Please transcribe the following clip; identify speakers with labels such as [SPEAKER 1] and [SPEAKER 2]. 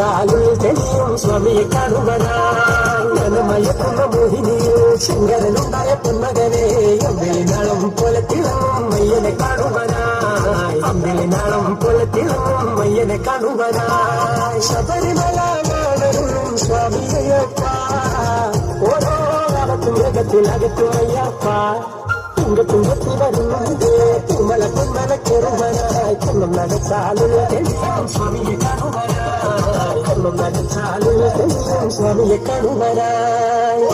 [SPEAKER 1] നടച്ചാലും തെളിയും സ്വാമിയെ കാണുവാനായി മനമയക്കുന്ന മോഹിനിയോ ശങ്കരനുണ്ടായ പൊന്മകനെ അമ്പിളിനാളം പോലെ തിളങ്ങും മയ്യനെ കാണുവാനായി അമ്പിളിനാളം പോലെ തിളങ്ങും മയ്യനെ കാണുവാനായി ശബരിമല നാടനും സ്വാമിയപ്പ ഓരോ അവത്തും മൃഗത്തിനകത്തും അയ്യപ്പ തുങ്കത്തിൽ വരുന്നുണ്ട് തുമ്മല പൊന്മല ചെറുവനായി കൊന്നും നടച്ചാലും തെളിയും സ്വാമിയെ കാണുവാനായി കൊന്നും നടച്ചാലും തെളിയും സ്വാമിയെ കാണുവാനായി